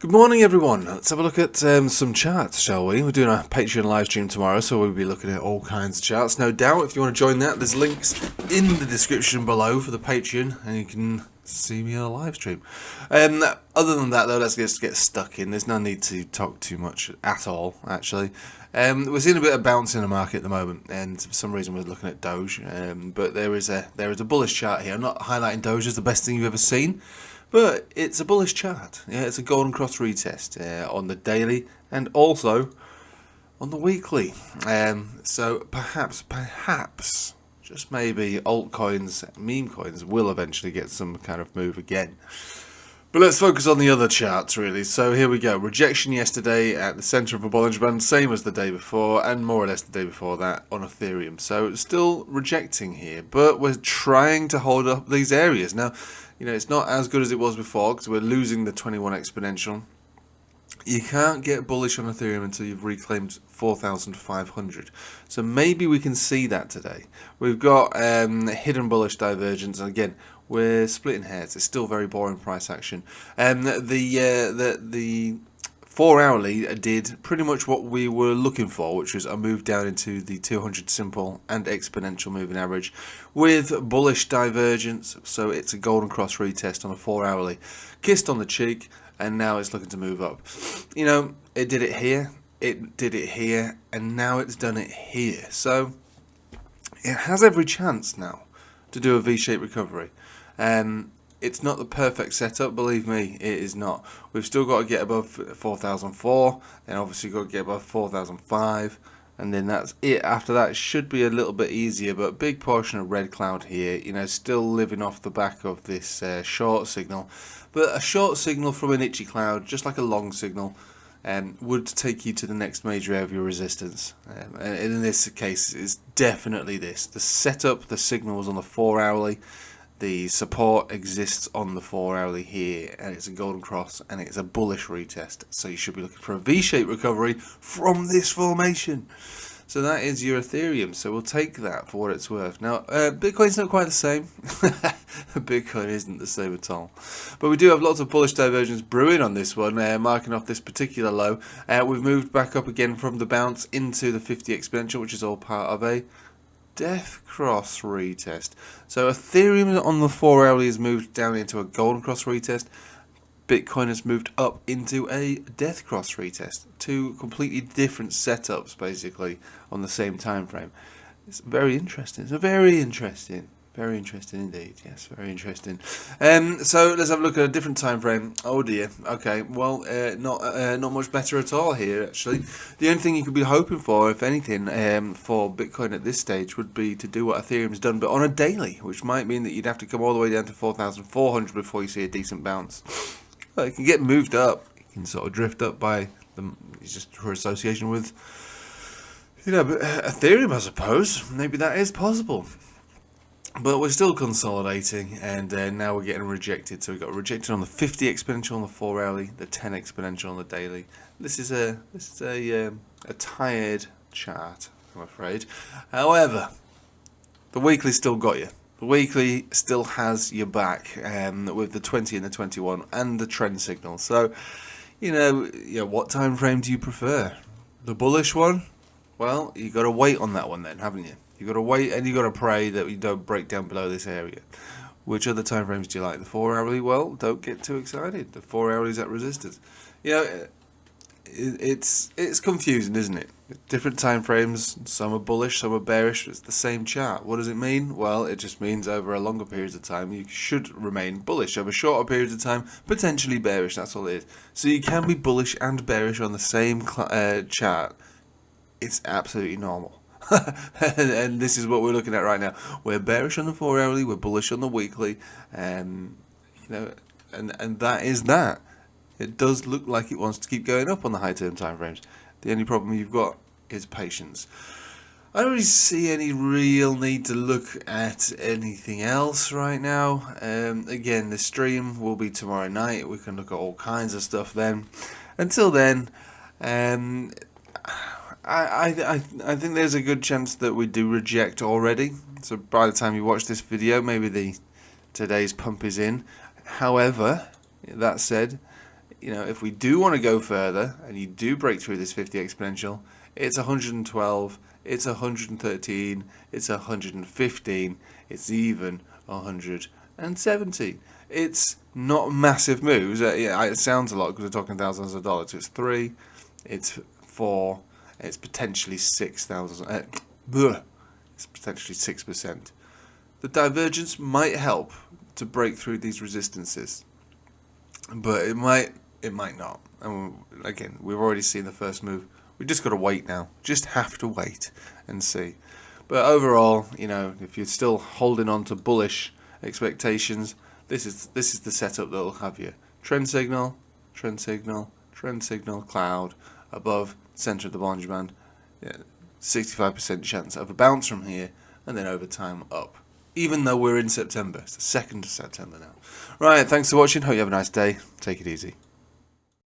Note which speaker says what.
Speaker 1: Good morning, everyone. Let's have a look at some charts, shall we? We're doing a Patreon live stream tomorrow, so we'll be looking at all kinds of charts. No doubt, if you want to join that, there's links in the description below for the Patreon, and you can see me on a live stream. Other than that, though, let's just get stuck in. There's no need to talk too much at all, actually. We're seeing a bit of bounce in the market at the moment, and for some reason we're looking at Doge. But there is a bullish chart here. I'm not highlighting Doge as the best thing you've ever seen, but it's a bullish chart. Yeah, it's a golden cross retest on the daily and also on the weekly. So perhaps, just maybe altcoins, meme coins will eventually get some kind of move again. But let's focus on the other charts, really. So here we go. Rejection yesterday at the center of a Bollinger Band, same as the day before, and more or less the day before that on Ethereum. So still rejecting here, but we're trying to hold up these areas. Now, you know, it's not as good as it was before because we're losing the 21 exponential. You can't get bullish on Ethereum until you've reclaimed 4,500. So maybe we can see that today. We've got hidden bullish divergence, and again, we're splitting hairs. It's still very boring price action. The 4 hourly did pretty much what we were looking for, which was a move down into the 200 simple and exponential moving average with bullish divergence. So it's a golden cross retest on a 4 hourly. Kissed on the cheek, and now it's looking to move up. You know, it did it here, it did it here, and now it's done it here. So it has every chance now to do a V-shaped recovery. It's not the perfect setup, believe me, it is not. We've still got to get above 4,004, then obviously got to get above 4,005, and then that's it. After that, it should be a little bit easier, but a big portion of red cloud here, you know, still living off the back of this short signal. But a short signal from an itchy cloud, just like a long signal, would take you to the next major area of your resistance. And in this case, it's definitely this. The setup, the signal was on the 4 hourly. The support exists on the 4 hourly here, and it's a golden cross, and it's a bullish retest. So you should be looking for a V-shaped recovery from this formation. So that is your Ethereum. So we'll take that for what it's worth. Now, Bitcoin's not quite the same. Bitcoin isn't the same at all. But we do have lots of bullish divergence brewing on this one, marking off this particular low. We've moved back up again from the bounce into the 50 exponential, which is all part of a death cross retest. So Ethereum on the 4 hourly has moved down into a golden cross retest. Bitcoin has moved up into a death cross retest. Two completely different setups, basically, on the same time frame. It's very interesting. It's very interesting indeed. Yes, very interesting. So let's have a look at a different time frame. Oh dear. Okay. Well, not much better at all here. Actually, the only thing you could be hoping for, if anything, for Bitcoin at this stage would be to do what Ethereum's done, but on a daily, which might mean that you'd have to come all the way down to 4,400 before you see a decent bounce. Well, it can get moved up. It can sort of drift up by the just for association with, you know, but Ethereum, I suppose. Maybe that is possible. But we're still consolidating, and now we're getting rejected. So we got rejected on the 50 exponential on the 4 hourly, the 10 exponential on the daily. This is a tired chart, I'm afraid. However, the weekly still got you. The weekly still has your back, with the 20 and the 21 and the trend signal. So, you know, what time frame do you prefer? The bullish one? Well, you got to wait on that one then, haven't you? You got to wait, and you got to pray that you don't break down below this area. Which other time frames do you like? The 4 hourly? Well, don't get too excited. The 4 hourly is at resistance. You know, it's confusing, isn't it? Different time frames. Some are bullish, some are bearish. It's the same chart. What does it mean? Well, it just means over a longer period of time you should remain bullish. Over shorter periods of time, potentially bearish. That's all it is. So you can be bullish and bearish on the same chart. It's absolutely normal. And this is what we're looking at right now. We're bearish on the 4 hourly, we're bullish on the weekly, you know, and that is that. It does look like it wants to keep going up on the high term time frames. The only problem you've got is patience. I don't really see any real need to look at anything else right now. Again, the stream will be tomorrow night. We can look at all kinds of stuff then. Until then, I think there's a good chance that we do reject already. So by the time you watch this video, maybe today's pump is in. However, that said, you know, if we do want to go further and you do break through this 50 exponential, it's 112, it's 113, it's 115, it's even 117. It's not massive moves. Yeah, it sounds a lot because we're talking thousands of dollars. It's 3, it's 4, it's potentially 6,000. It's potentially 6%. The divergence might help to break through these resistances, but it might not. And again, we've already seen the first move. We just got to wait now. Just have to wait and see. But overall, you know, if you're still holding on to bullish expectations, this is the setup that will have you trend signal, trend signal, trend signal, cloud above center of the Bollinger Band. 65% chance of a bounce from here, and then over time up. Even though we're in September, it's the 2nd of September now. Right, thanks for watching. Hope you have a nice day. Take it easy.